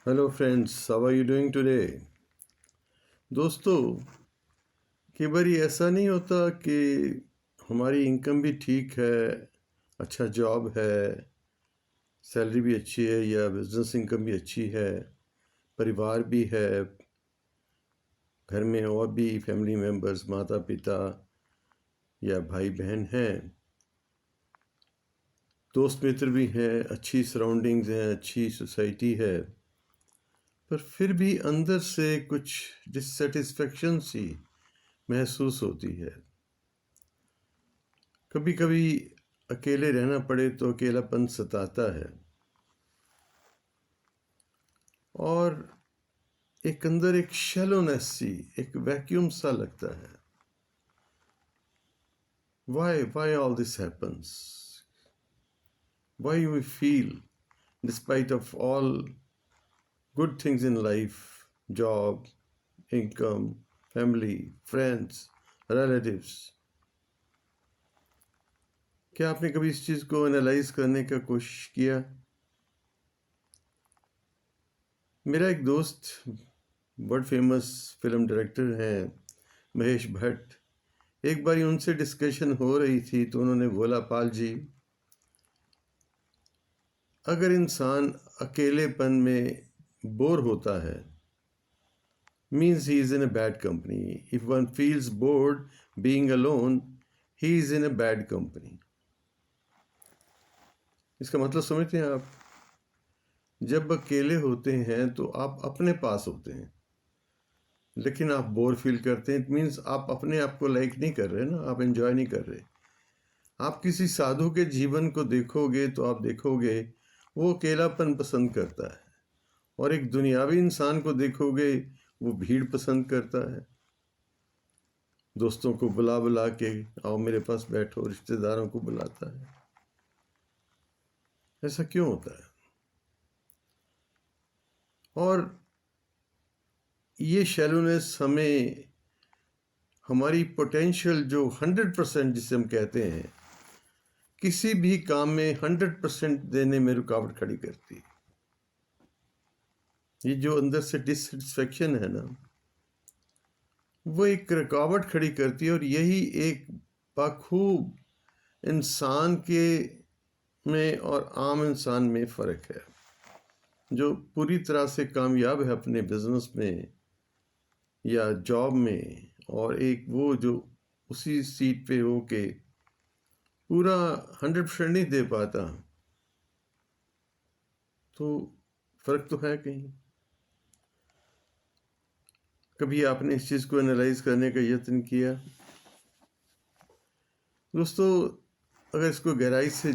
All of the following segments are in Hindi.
Hello friends, how are you doing today. दोस्तों, कई बार ऐसा नहीं होता कि हमारी इनकम भी ठीक है, अच्छा जॉब है, सैलरी भी अच्छी है या बिजनेस इनकम भी अच्छी है, परिवार भी है, घर में और भी फैमिली मेम्बर्स, माता पिता या भाई बहन हैं, दोस्त मित्र भी हैं, अच्छी सराउंडिंग्स हैं, अच्छी सोसाइटी है, पर फिर भी अंदर से कुछ डिससेटिस्फेक्शन सी महसूस होती है। कभी कभी अकेले रहना पड़े तो अकेलापन सताता है और एक अंदर एक शैलोनेस सी, एक वैक्यूम सा लगता है। Why all this happens, why we feel despite of all good things in life, job, income, family, friends, relatives. क्या आपने कभी इस चीज़ को एनालाइज करने का कोशिश किया? मेरा एक दोस्त वर्ल्ड फेमस फिल्म डायरेक्टर हैं, महेश भट्ट। एक बार उनसे डिस्कशन हो रही थी तो उन्होंने बोला, पाल जी, अगर इंसान अकेलेपन में बोर होता है, means he is in a bad company. If one feels board being alone, he is in a bad company. इसका मतलब समझते हैं आप? जब अकेले होते हैं तो आप अपने पास होते हैं, लेकिन आप बोर फील करते हैं, इट मीन्स आप अपने आप को लाइक नहीं कर रहे ना, आप एंजॉय नहीं कर रहे। आप किसी साधु के जीवन को देखोगे तो आप देखोगे वो अकेलापन पसंद करता है, और एक दुनियावी इंसान को देखोगे वो भीड़ पसंद करता है। दोस्तों को बुला बुला के आओ मेरे पास बैठो, रिश्तेदारों को बुलाता है। ऐसा क्यों होता है? और ये शैलोनेस हमें हमारी पोटेंशियल जो 100% जिसे हम कहते हैं, किसी भी काम में 100% देने में रुकावट खड़ी करती है। ये जो अंदर से डिससेटिस्फेक्शन है ना, वो एक रुकावट खड़ी करती है। और यही एक बखूब इंसान के में और आम इंसान में फ़र्क है। जो पूरी तरह से कामयाब है अपने बिजनेस में या जॉब में, और एक वो जो उसी सीट पे हो के पूरा 100% नहीं दे पाता, तो फ़र्क तो है कहीं। कभी आपने इस चीज़ को एनालाइज करने का यत्न किया? दोस्तों, अगर इसको गहराई से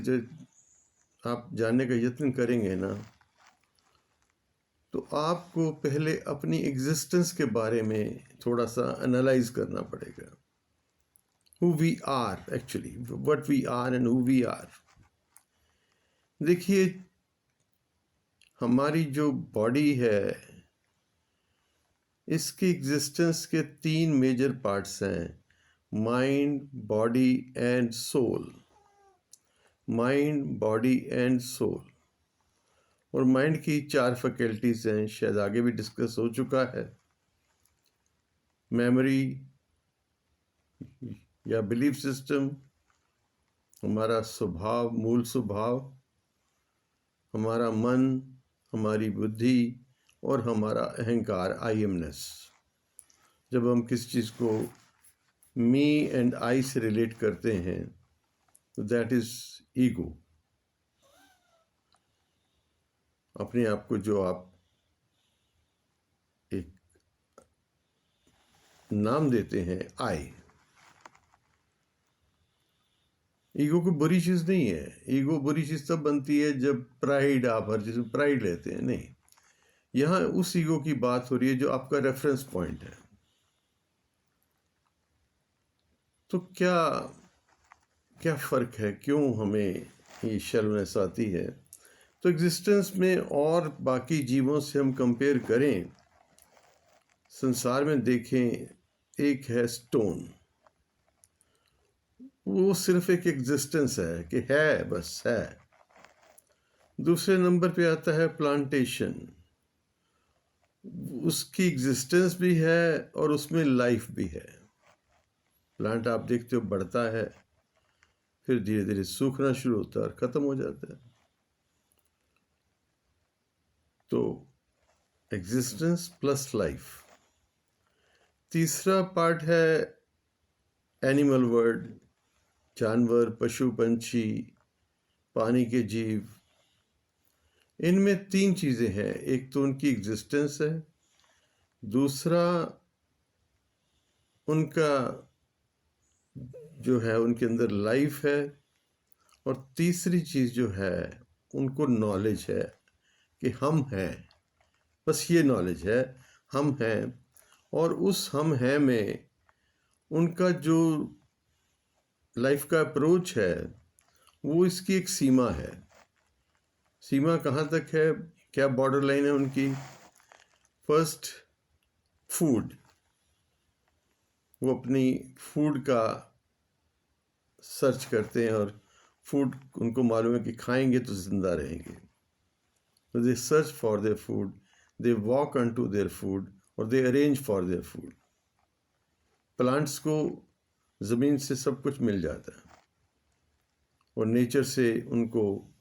आप जानने का यत्न करेंगे ना, तो आपको पहले अपनी एग्जिस्टेंस के बारे में थोड़ा सा एनालाइज करना पड़ेगा। Who we are actually, what we are and who we are. देखिए, हमारी जो बॉडी है, इसकी एग्जिस्टेंस के 3 मेजर पार्ट्स हैं, mind, body and soul. Mind, body and soul. और माइंड की 4 फैकल्टीज हैं, शायद आगे भी डिस्कस हो चुका है। मेमोरी या बिलीफ सिस्टम, हमारा स्वभाव, मूल स्वभाव, हमारा मन, हमारी बुद्धि और हमारा अहंकार, आई एमनेस। जब हम किस चीज़ को मी एंड आई से रिलेट करते हैं तो दैट इज ईगो। अपने आप को जो आप एक नाम देते हैं, आई। ईगो कोई बुरी चीज़ नहीं है। ईगो बुरी चीज़ तब बनती है जब प्राइड, आप हर चीज़ में प्राइड लेते हैं। नहीं, यहाँ उस ईगो की बात हो रही है जो आपका रेफरेंस पॉइंट है। तो क्या क्या फ़र्क है, क्यों हमें ये शर्मनेस आती है? तो एग्जिस्टेंस में और बाकी जीवों से हम कंपेयर करें, संसार में देखें, एक है स्टोन, वो सिर्फ एक एग्जिस्टेंस है कि है, बस है। दूसरे नंबर पे आता है प्लांटेशन, उसकी एग्जिस्टेंस भी है और उसमें लाइफ भी है। प्लांट आप देखते हो बढ़ता है, फिर धीरे धीरे सूखना शुरू होता है और ख़त्म हो जाता है। तो एग्जिस्टेंस प्लस लाइफ। तीसरा पार्ट है एनिमल वर्ल्ड, जानवर, पशु पंछी, पानी के जीव। इनमें तीन चीज़ें हैं। एक तो उनकी एग्जिस्टेंस है, दूसरा उनका जो है उनके अंदर लाइफ है, और तीसरी चीज़ जो है उनको नॉलेज है कि हम हैं। बस ये नॉलेज है, हम हैं। और उस हम हैं में उनका जो लाइफ का अप्रोच है वो इसकी एक सीमा है। सीमा कहाँ तक है, क्या बॉर्डर लाइन है उनकी? First, food. वो अपनी फूड का सर्च करते हैं और फूड उनको मालूम है कि खाएंगे तो जिंदा रहेंगे। तो they search for their food, they walk on to their food, और they arrange for their food. Plants को ज़मीन से सब कुछ मिल जाता है और नेचर से उनको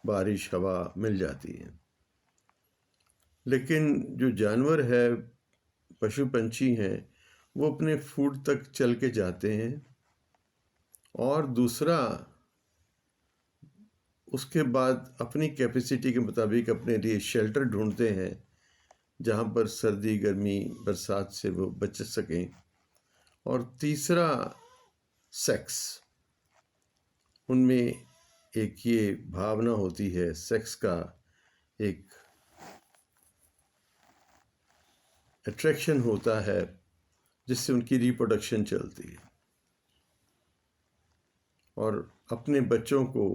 बारिश, हवा मिल जाती है। लेकिन जो जानवर है, पशु पंछी हैं, वो अपने फूड तक चल के जाते हैं। और दूसरा, उसके बाद अपनी कैपेसिटी के मुताबिक अपने लिए शेल्टर ढूंढते हैं जहाँ पर सर्दी, गर्मी, बरसात से वो बच सकें। और तीसरा, सेक्स। उनमें एक ये भावना होती है, सेक्स का एक अट्रैक्शन होता है जिससे उनकी रिप्रोडक्शन चलती है। और अपने बच्चों को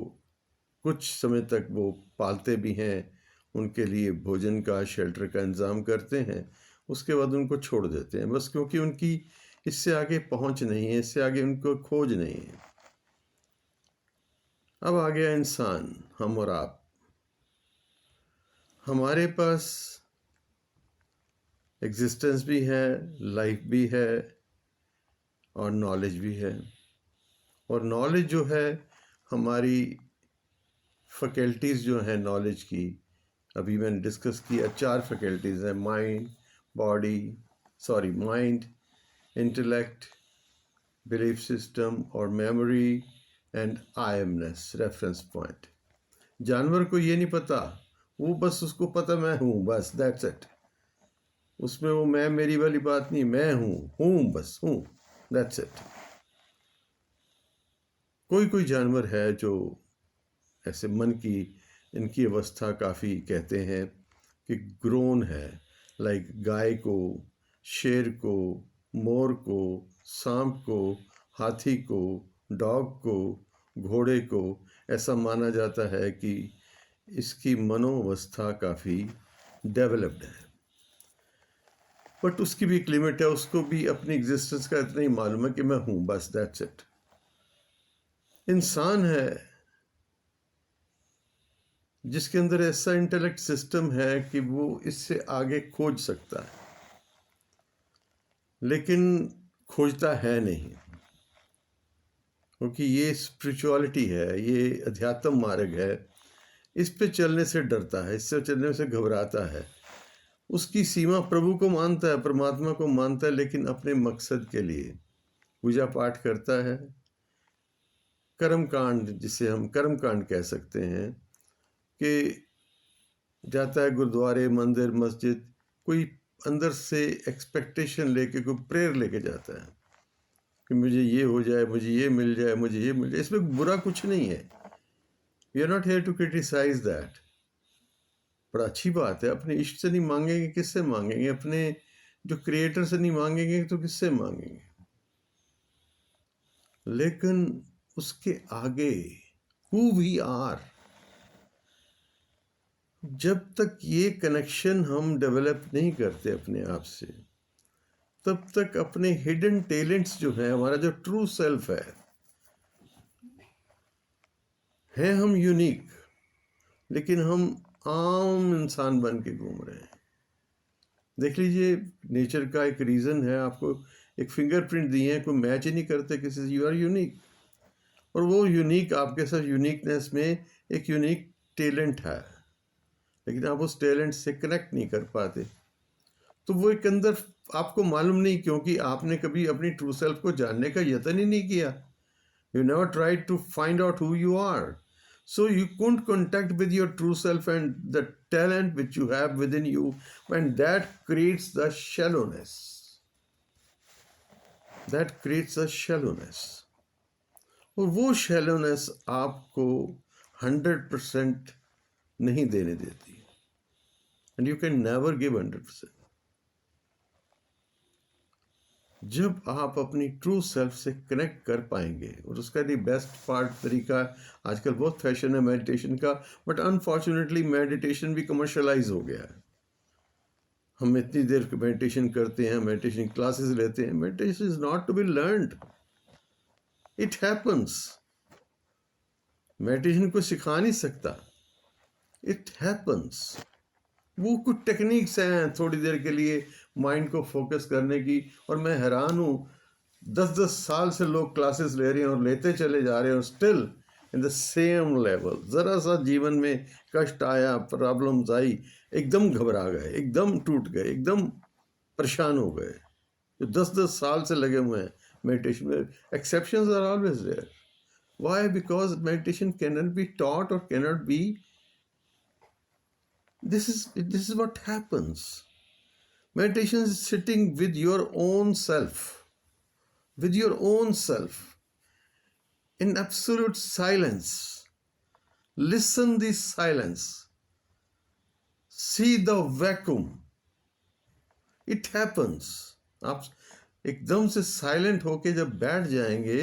कुछ समय तक वो पालते भी हैं, उनके लिए भोजन का, शेल्टर का इंतज़ाम करते हैं। उसके बाद उनको छोड़ देते हैं, बस क्योंकि उनकी इससे आगे पहुंच नहीं है, इससे आगे उनको खोज नहीं है। अब आ गया इंसान, हम और आप। हमारे पास एग्जिस्टेंस भी है, लाइफ भी है, और नॉलेज भी है। और नॉलेज जो है, हमारी फैकल्टीज़ जो हैं नॉलेज की, अभी मैंने डिस्कस किया, 4 फैकल्टीज़ हैं। माइंड, इंटेलेक्ट, बिलीफ सिस्टम और memory and I MNIST, reference point. जानवर को ये नहीं पता, वो बस उसको पता मैं हूँ, बस दैट्स इट। उसमें वो मैं मेरी वाली बात नहीं, मैं हूँ बस हूँ, दैट्स इट। कोई कोई जानवर है जो ऐसे मन की, इनकी अवस्था काफ़ी कहते हैं कि ग्रोन है। लाइक गाय को, शेर को, मोर को, सांप को, हाथी को, डॉग को, घोड़े को, ऐसा माना जाता है कि इसकी मनोवस्था काफ़ी डेवलप्ड है। बट उसकी भी एक लिमिट है, उसको भी अपनी एग्जिस्टेंस का इतना ही मालूम है कि मैं हूँ, बस दैट्स इट। इंसान है जिसके अंदर ऐसा इंटेलेक्ट सिस्टम है कि वो इससे आगे खोज सकता है, लेकिन खोजता है नहीं, क्योंकि ये स्पिरिचुअलिटी है, ये अध्यात्म मार्ग है। इस पे चलने से डरता है, इससे चलने से घबराता है। उसकी सीमा प्रभु को मानता है, परमात्मा को मानता है, लेकिन अपने मकसद के लिए पूजा पाठ करता है। कर्मकांड, जिसे हम कर्मकांड कह सकते हैं, कि जाता है गुरुद्वारे, मंदिर, मस्जिद, कोई अंदर से एक्सपेक्टेशन लेके, कोई प्रेयर लेके जाता है कि मुझे ये हो जाए, मुझे ये मिल जाए, मुझे ये मिल जाए। इसमें बुरा कुछ नहीं है। We are not here to criticize that. बड़ा अच्छी बात है। अपने इष्ट से नहीं मांगेंगे, किससे मांगेंगे? अपने जो क्रिएटर से नहीं मांगेंगे तो किससे मांगेंगे? लेकिन उसके आगे हु वी आर, जब तक ये कनेक्शन हम डेवलप नहीं करते अपने आप से, तब तक अपने हिडन टैलेंट्स जो है, हमारा जो ट्रू सेल्फ है हम यूनिक, लेकिन हम आम इंसान बन के घूम रहे हैं। देख लीजिए, नेचर का एक रीज़न है, आपको एक फिंगरप्रिंट दिए हैं, कोई मैच ही नहीं करते किसी से, यू आर यूनिक। और वो यूनिक, आपके साथ यूनिकनेस में एक यूनिक टैलेंट है, लेकिन आप उस टैलेंट से कनेक्ट नहीं कर पाते। तो वो एक अंदर आपको मालूम नहीं, क्योंकि आपने कभी अपनी ट्रू सेल्फ को जानने का यत्न ही नहीं किया। You never tried to find out who you are. So you couldn't contact with your true self and the talent which you have within you, and that creates the shallowness. That creates a shallowness. और वो shallowness आपको 100% नहीं देने देती. And you can never give 100%. जब आप अपनी ट्रू सेल्फ से कनेक्ट कर पाएंगे, और उसका भी बेस्ट पार्ट तरीका, आजकल बहुत फैशन है मेडिटेशन का, बट अनफॉर्चुनेटली मेडिटेशन भी कमर्शलाइज हो गया है। हम इतनी देर मेडिटेशन करते हैं, मेडिटेशन क्लासेस लेते हैं। Meditation is not to be learned, it happens. Meditation को सिखा नहीं सकता, इट हैपन्स। वो कुछ टेक्निक्स हैं थोड़ी देर के लिए माइंड को फोकस करने की, और मैं हैरान हूँ 10-10 साल से लोग क्लासेस ले रहे हैं और लेते चले जा रहे हैं, और still in the same level. ज़रा सा जीवन में कष्ट आया, प्रॉब्लम्स आई, एकदम घबरा गए, एकदम टूट गए, एकदम परेशान हो गए। जो 10-10 साल से लगे हुए हैं मेडिटेशन में, exceptions are always there. Why? Because meditation can not be taught और can not be, this is what happens. Meditation is sitting with your own self, in absolute silence. Listen the silence, see the vacuum. It happens. आप एकदम से साइलेंट होके जब बैठ जाएंगे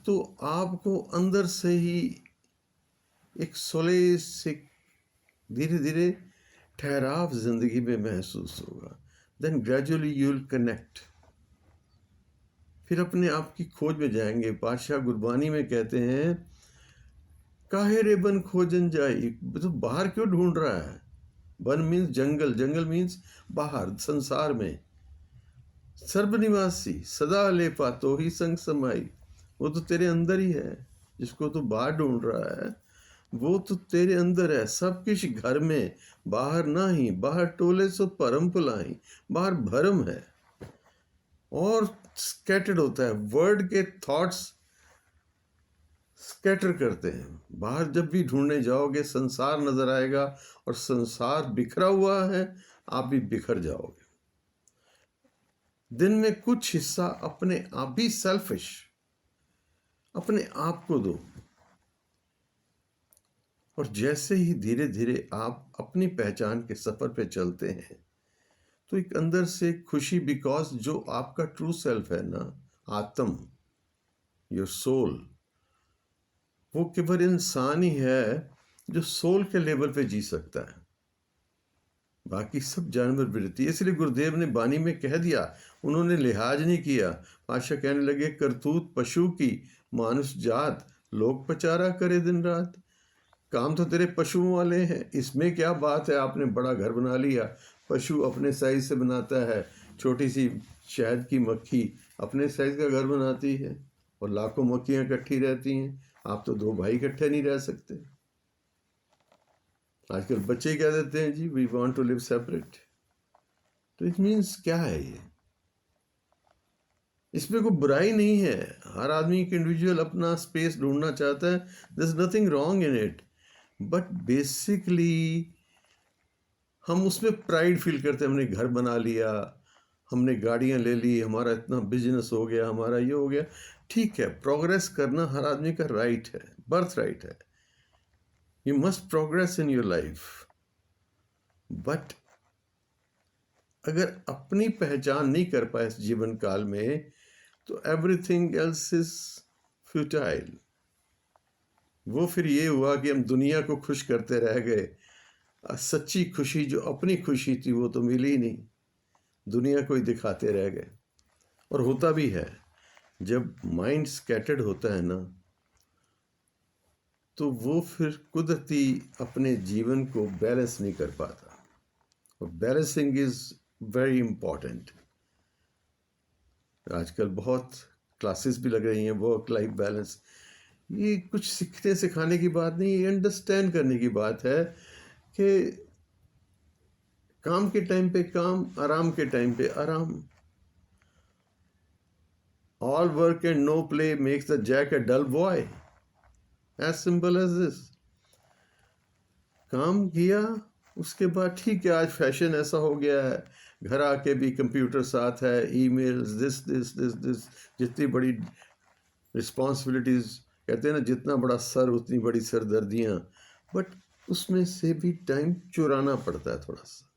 तो आपको अंदर से ही एक सोलेस, एक धीरे धीरे ठहराव जिंदगी में महसूस होगा। Then gradually you will connect. फिर अपने आप की खोज में जाएंगे। बादशाह गुरबानी में कहते हैं, काहे रे बन खोजन जाई, तो बाहर क्यों ढूंढ रहा है? बन मीन्स जंगल, जंगल मीन्स बाहर संसार में। सर्वनिवासी सदा लेपा तो ही संग समाई, वो तो तेरे अंदर ही है। जिसको तू बाहर ढूंढ रहा है वो तो तेरे अंदर है। सब कुछ घर में, बाहर ना ही। बाहर टोले सो परम पुलाई, बाहर भरम है और स्कैटर्ड होता है। वर्ड के थॉट्स स्कैटर करते हैं। बाहर जब भी ढूंढने जाओगे संसार नजर आएगा, और संसार बिखरा हुआ है, आप भी बिखर जाओगे। दिन में कुछ हिस्सा अपने आप भी सेल्फिश, अपने आप को दो। और जैसे ही धीरे धीरे आप अपनी पहचान के सफर पे चलते हैं तो एक अंदर से खुशी, बिकॉज जो आपका ट्रू सेल्फ है ना, आत्म, योर सोल, वो केवल इंसान ही है जो सोल के लेवल पे जी सकता है। बाकी सब जानवर वृत्ति। इसलिए गुरुदेव ने बानी में कह दिया, उन्होंने लिहाज नहीं किया। पातशाह कहने लगे, करतूत पशु की मानुष जात, लोग पचारा करे दिन रात। काम तो तेरे पशुओं वाले हैं, इसमें क्या बात है? आपने बड़ा घर बना लिया। पशु अपने साइज से बनाता है, छोटी सी शहद की मक्खी अपने साइज का घर बनाती है, और लाखों मक्खियाँ इकट्ठी रहती हैं। आप तो 2 भाई इकट्ठे नहीं रह सकते। आजकल बच्चे क्या देते हैं जी, we want to live separate. तो इट मीन्स क्या है ये? इसमें कोई बुराई नहीं है। हर आदमी एक इंडिविजुअल अपना स्पेस ढूंढना चाहता है, there is nothing wrong in it. But basically हम उसमें प्राइड फील करते हैं। हमने घर बना लिया, हमने गाड़ियां ले ली, हमारा इतना बिजनेस हो गया, हमारा ये हो गया। ठीक है, प्रोग्रेस करना हर आदमी का राइट है, बर्थ राइट है। You must progress in your life. But अगर अपनी पहचान नहीं कर पाए इस जीवन काल में तो एवरीथिंग एल्स इज फ्यूटाइल। वो फिर ये हुआ कि हम दुनिया को खुश करते रह गए। सच्ची खुशी जो अपनी खुशी थी वो तो मिली ही नहीं, दुनिया को ही दिखाते रह गए। और होता भी है, जब माइंड स्कैटर्ड होता है ना, तो वो फिर कुदरती अपने जीवन को बैलेंस नहीं कर पाता। और बैलेंसिंग इज वेरी इम्पॉर्टेंट। आजकल बहुत क्लासेस भी लग रही हैं, वर्क लाइफ बैलेंस। ये कुछ सीखने सिखाने की बात नहीं, ये अंडरस्टैंड करने की बात है कि काम के टाइम पे काम, आराम के टाइम पे आराम। All work and no play makes the Jack a dull boy, as simple as this. काम किया, उसके बाद ठीक है, आज फैशन ऐसा हो गया है, घर आके भी कंप्यूटर साथ है, emails, this this this this, जितनी बड़ी रिस्पॉन्सिबिलिटीज़, कहते हैं ना जितना बड़ा सर उतनी बड़ी सरदर्दियाँ, बट उसमें से भी टाइम चुराना पड़ता है थोड़ा सा,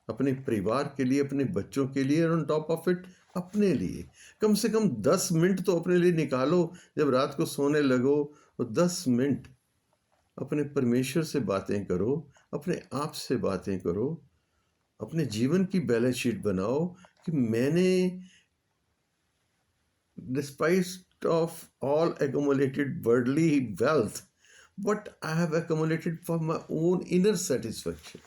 अपने परिवार के लिए, अपने बच्चों के लिए, और ऑन टॉप ऑफ इट अपने लिए कम से कम 10 मिनट तो अपने लिए निकालो। जब रात को सोने लगो तो 10 मिनट अपने परमेश्वर से बातें करो, अपने आप से बातें करो, अपने जीवन की बैलेंस शीट बनाओ कि मैंने despite of all accumulated worldly wealth, what I have accumulated for my own inner satisfaction.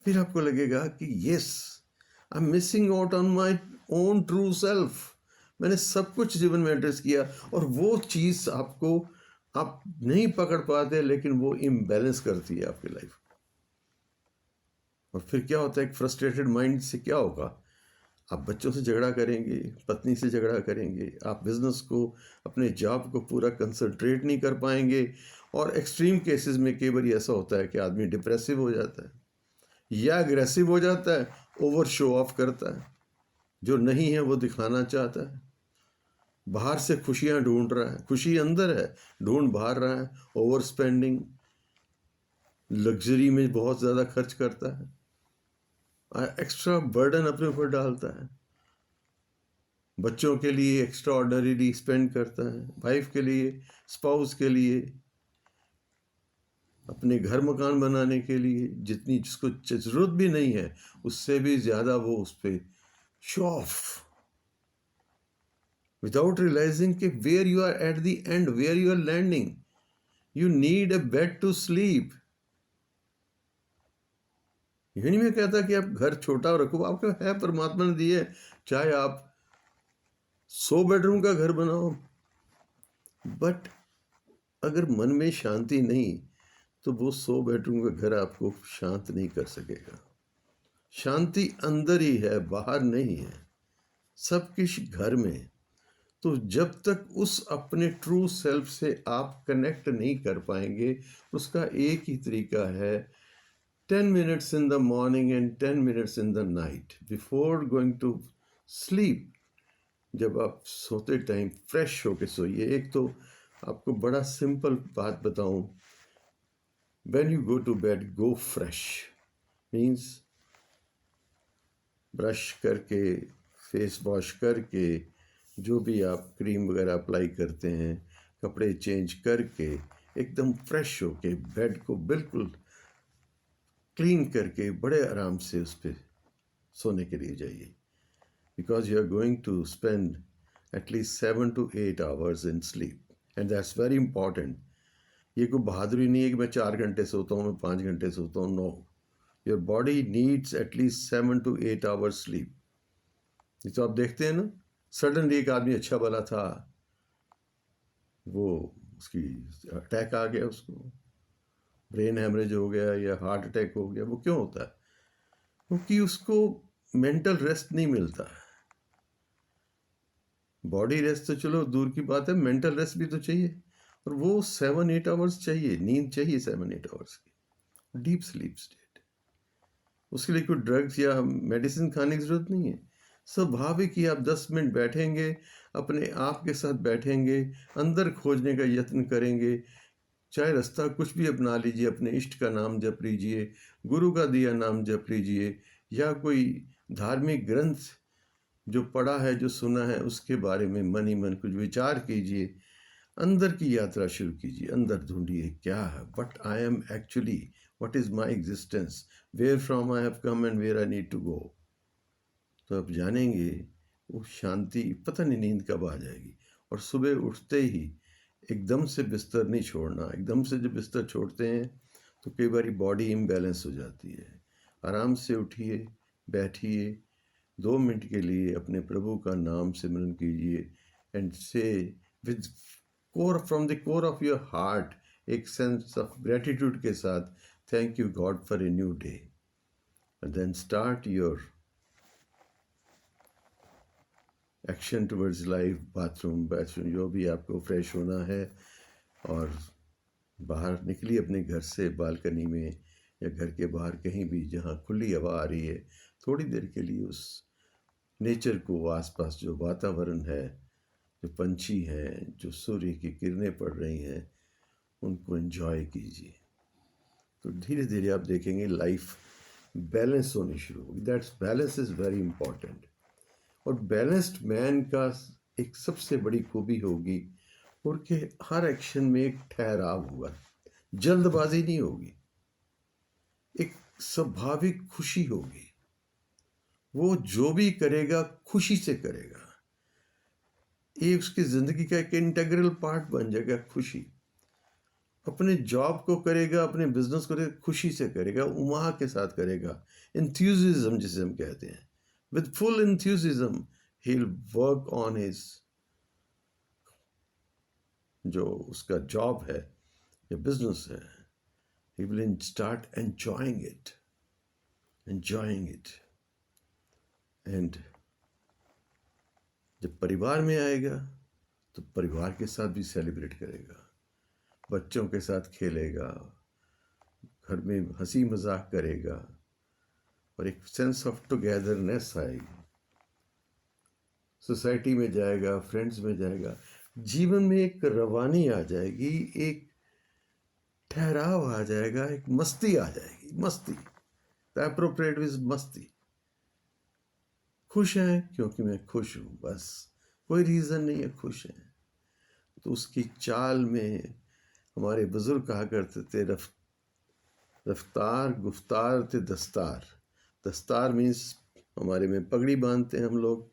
फिर आपको लगेगा कि yes, I'm missing out on my own true self. मैंने सब कुछ जीवन में एड्रेस किया, और वो चीज़ आपको आप नहीं पकड़ पाते, लेकिन वो इम्बैलेंस करती है आपकी लाइफ। और फिर क्या होता है, एक फ्रस्ट्रेटेड माइंड से क्या होगा, आप बच्चों से झगड़ा करेंगे, पत्नी से झगड़ा करेंगे, आप बिजनेस को, अपने जॉब को पूरा कंसंट्रेट नहीं कर पाएंगे, और एक्सट्रीम केसेस में कई बार ऐसा होता है कि आदमी डिप्रेसिव हो जाता है या अग्रेसिव हो जाता है, ओवर शो ऑफ करता है, जो नहीं है वो दिखाना चाहता है, बाहर से खुशियां ढूंढ रहा है, खुशी अंदर है, ढूंढ बाहर रहा है, ओवर स्पेंडिंग, लग्जरी में बहुत ज़्यादा खर्च करता है, एक्स्ट्रा बर्डन अपने ऊपर डालता है, बच्चों के लिए एक्स्ट्रा ऑर्डनरीली स्पेंड करता है, वाइफ के लिए, स्पाउस के लिए, अपने घर मकान बनाने के लिए, जितनी जिसको ज़रूरत भी नहीं है उससे भी ज़्यादा वो उस पर शो ऑफ, विदाउट रियलाइजिंग कि where you are at the end, where you are landing, you need a bed to sleep. ये नहीं मैं कहता कि आप घर छोटा रखो, आपको है, परमात्मा ने दिए, चाहे आप 100 बेडरूम का घर बनाओ, बट अगर मन में शांति नहीं तो वो 100 बेडरूम का घर आपको शांत नहीं कर सकेगा। शांति अंदर ही है, बाहर नहीं है, सब कुछ घर में। तो जब तक उस अपने ट्रू सेल्फ से आप कनेक्ट नहीं कर पाएंगे, उसका एक ही तरीका है, 10 minutes in the morning and 10 minutes in the night before going to sleep. जब आप सोते टाइम फ्रेश होके सोइए। एक तो आपको बड़ा सिंपल बात बताऊं, when you go to bed, go fresh, means brush करके, फेस वॉश करके, जो भी आप क्रीम वगैरह अप्लाई करते हैं, कपड़े चेंज करके, एकदम फ्रेश होके बेड को बिल्कुल क्लीन करके बड़े आराम से उस पर सोने के लिए जाइए, because you are going to spend at least 7 to 8 hours in sleep, and that's very important. ये कोई बहादुरी नहीं है कि मैं 4 घंटे सोता हूँ, मैं 5 घंटे सोता हूँ, no, your body needs at least 7 to 8 hours sleep. ये तो आप देखते हैं ना, सडनली एक आदमी अच्छा भला था, वो उसकी अटैक आ गया, उसको ब्रेन हेमरेज हो गया या हार्ट अटैक हो गया, वो क्यों होता है? क्योंकि उसको मेंटल रेस्ट नहीं मिलता। बॉडी रेस्ट तो चलो दूर की बात है, मेंटल रेस्ट भी तो चाहिए, और वो 7-8 आवर्स चाहिए, नींद चाहिए 7-8 आवर्स की, डीप स्लीप स्टेट। उसके लिए कोई ड्रग्स या मेडिसिन खाने की ज़रूरत नहीं है। स्वाभाविक ही आप 10 मिनट बैठेंगे, अपने आप के साथ बैठेंगे, अंदर खोजने का यत्न करेंगे, चाहे रास्ता कुछ भी अपना लीजिए, अपने इष्ट का नाम जप लीजिए, गुरु का दिया नाम जप लीजिए, या कोई धार्मिक ग्रंथ जो पढ़ा है, जो सुना है, उसके बारे में मन ही मन कुछ विचार कीजिए, अंदर की यात्रा शुरू कीजिए, अंदर ढूंढिए क्या है, what I am actually, what is my existence, where from I have come and where I need to go. तो आप जानेंगे वो शांति, पता नहीं नींद कब आ जाएगी। और सुबह उठते ही एकदम से बिस्तर नहीं छोड़ना। एकदम से जब बिस्तर छोड़ते हैं तो कई बार बॉडी इम्बैलेंस हो जाती है, आराम से उठिए, बैठिए, 2 मिनट के लिए अपने प्रभु का नाम सिमरन कीजिए and say with core from the core of your heart एक सेंस ऑफ ग्रेटिट्यूड के साथ, thank you God for a new day, and then start your action towards life. Bathroom जो भी आपको फ्रेश होना है, और बाहर निकलिए अपने घर से, बालकनी में या घर के बाहर कहीं भी जहाँ खुली हवा आ रही है, थोड़ी देर के लिए उस नेचर को, आसपास जो वातावरण है, जो पंछी हैं, जो सूर्य की किरणें पड़ रही हैं, उनको एंजॉय कीजिए। तो धीरे धीरे आप देखेंगे लाइफ बैलेंस होनी शुरू होगी। That's balance is very important. और बैलेंस्ड मैन का एक सबसे बड़ी खूबी होगी उनके हर एक्शन में एक ठहराव होगा, जल्दबाजी नहीं होगी, एक स्वाभाविक खुशी होगी। वो जो भी करेगा खुशी से करेगा, ये उसकी ज़िंदगी का एक इंटेग्रल पार्ट बन जाएगा। खुशी अपने जॉब को करेगा, अपने बिजनेस को करेगा, खुशी से करेगा, उमाह के साथ करेगा, इंथ्यूजिज्म जिसे हम कहते हैं। With full enthusiasm he will work on his, जो उसका जॉब है या बिजनेस है, he will start enjoying it. And जब परिवार में आएगा तो परिवार के साथ भी सेलिब्रेट करेगा, बच्चों के साथ खेलेगा, घर में हंसी मजाक करेगा, और एक सेंस ऑफ टुगेदरनेस आएगी। सोसाइटी में जाएगा, फ्रेंड्स में जाएगा, जीवन में एक रवानी आ जाएगी, एक ठहराव आ जाएगा, एक मस्ती आ जाएगी। मस्ती, द एप्रोप्रिएट इज मस्ती। खुश हैं क्योंकि मैं खुश हूँ, बस, कोई रीज़न नहीं है, खुश हैं। तो उसकी चाल में हमारे बुजुर्ग कहा करते थे, रफ्तार गुफ्तार थे दस्तार। दस्तार मीन्स हमारे में पगड़ी बांधते हैं हम लोग,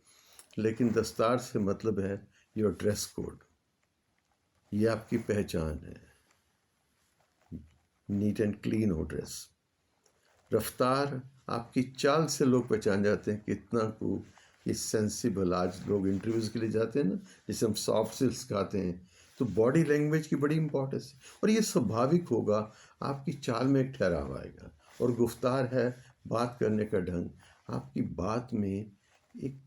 लेकिन दस्तार से मतलब है योर ड्रेस कोड, ये आपकी पहचान है, नीट एंड क्लीन हो ड्रेस। रफ्तार, आपकी चाल से लोग पहचान जाते हैं कितना को ये सेंसिबल। आज लोग इंटरव्यूज़ के लिए जाते हैं ना, जिसे हम सॉफ्ट स्किल्स कहते हैं, तो बॉडी लैंग्वेज की बड़ी इंपॉर्टेंस है, और ये स्वाभाविक होगा, आपकी चाल में एक ठहराव आएगा। और गुफ्तार है बात करने का ढंग, आपकी बात में एक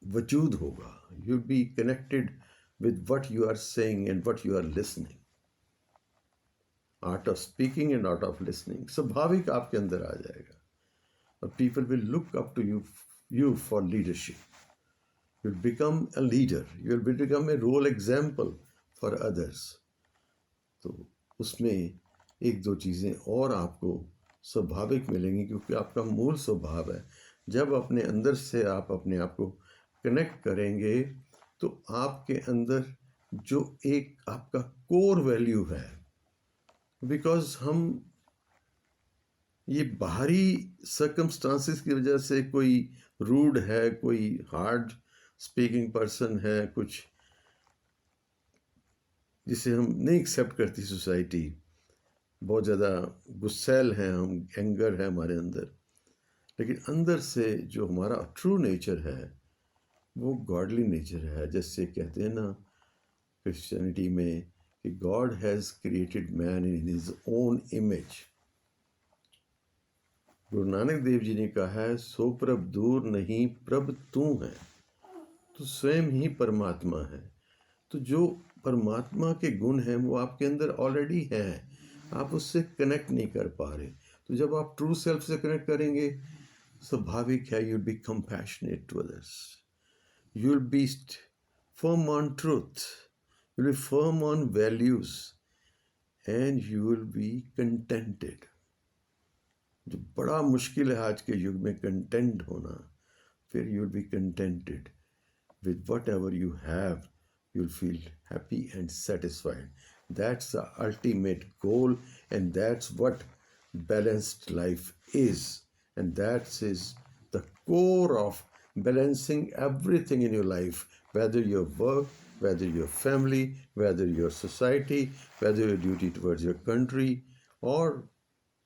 वजूद होगा, you will be connected with what you are saying and what you are listening. Art of speaking and art of listening स्वाभाविक आपके अंदर आ जाएगा, और people will look up to you for leadership. You'll become a leader. You'll become a role example for others. तो उसमें एक दो चीज़ें और आपको स्वाभाविक मिलेंगी, क्योंकि आपका मूल स्वभाव है। जब अपने अंदर से आप अपने आप को कनेक्ट करेंगे, तो आपके अंदर जो एक आपका कोर वैल्यू है, बिकॉज हम ये बाहरी सर्कमस्टांसिस की वजह से, कोई रूड है, कोई हार्ड स्पीकिंग पर्सन है, कुछ जिसे हम नहीं एक्सेप्ट करती सोसाइटी, बहुत ज़्यादा गुस्सैल हैं हम, एंगर है हमारे अंदर, लेकिन अंदर से जो हमारा ट्रू नेचर है वो गॉडली नेचर है। जैसे कहते हैं ना क्रिश्चियनिटी में कि God has created man in his own image. Guru Nanak Dev ji ने कहा है, सो प्रभ दूर नहीं प्रभ तू है, तो स्वयं ही परमात्मा है। तो जो परमात्मा के गुण हैं वो आपके अंदर ऑलरेडी है, आप उससे कनेक्ट नहीं कर पा रहे। तो जब आप ट्रू सेल्फ से कनेक्ट करेंगे, स्वाभाविक है, you will be compassionate to others, you will be firm on truth, you will be firm on values, and you will be contented. जो बड़ा मुश्किल है आज के युग में, कंटेंट होना, फिर you will be contented with whatever you have. You'll feel happy and satisfied. That's the ultimate goal, and that's what balanced life is. And that is the core of balancing everything in your life, whether your work, whether your family, whether your society, whether your duty towards your country or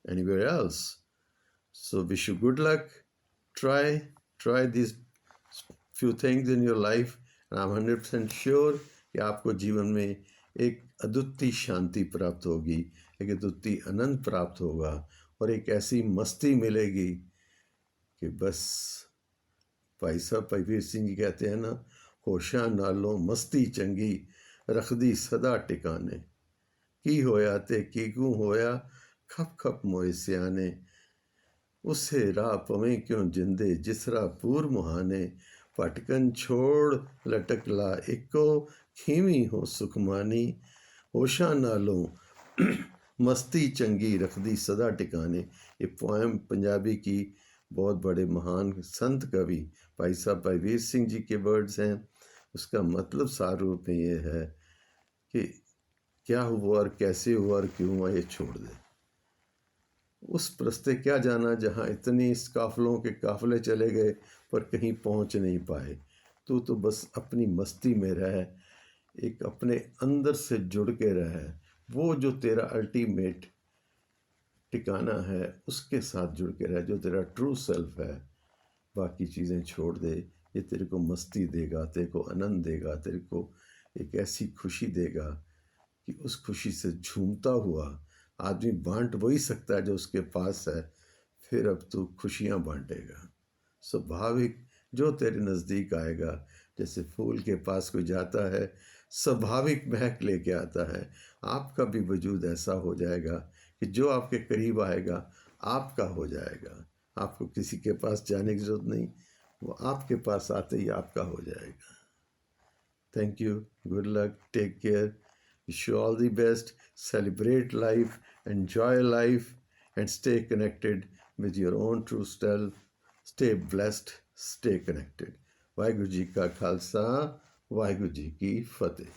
anywhere else. So wish you good luck. Try these few things in your life, and I'm 100% sure कि आपको जीवन में एक अद्वितीय शांति प्राप्त होगी, एक अद्वितीय आनंद प्राप्त होगा, और एक ऐसी मस्ती मिलेगी कि बस भाई साहब भाईवीर सिंह जी कहते हैं ना, होशा नालों मस्ती चंगी रख दी सदा टिकाने, की होया ते की कू होया खप खप मोए सियाने, उसे राह पवें क्यों जिंदे जिसरा पूर मुहाने, भटकन छोड़ लटक ला इको खीवी हो सुखमानी, होशा नालों मस्ती चंगी रखदी सदा टिकाने। ये पोएम पंजाबी की बहुत बड़े महान संत कवि भाई साहब भाईवीर सिंह जी के वर्ड्स हैं। उसका मतलब सार रूप में ये है कि क्या हुआ और कैसे हुआ और क्यों हुआ ये छोड़ दे। उस रास्ते क्या जाना जहाँ इतनी इस काफलों के काफले चले गए पर कहीं पहुँच नहीं पाए। तो बस अपनी मस्ती में रह, एक अपने अंदर से जुड़ के रह, वो जो तेरा अल्टीमेट ठिकाना है उसके साथ जुड़ के रह, जो तेरा ट्रू सेल्फ है। बाकी चीज़ें छोड़ दे, ये तेरे को मस्ती देगा, तेरे को आनंद देगा, तेरे को एक ऐसी खुशी देगा कि उस खुशी से झूमता हुआ आदमी बांट वही सकता है जो उसके पास है। फिर अब तू खुशियाँ बांटेगा। स्वाभाविक जो तेरे नज़दीक आएगा, जैसे फूल के पास कोई जाता है स्वाभाविक महक लेके आता है, आपका भी वजूद ऐसा हो जाएगा कि जो आपके करीब आएगा आपका हो जाएगा। आपको किसी के पास जाने की ज़रूरत नहीं, वो आपके पास आते ही आपका हो जाएगा। Thank you. Good luck. Take care. Wish you all the best. Celebrate life. Enjoy life. And stay connected with your own true self. Stay blessed. Stay connected. Waheguru ji का खालसा, वाहिगुरु जी की फतेह।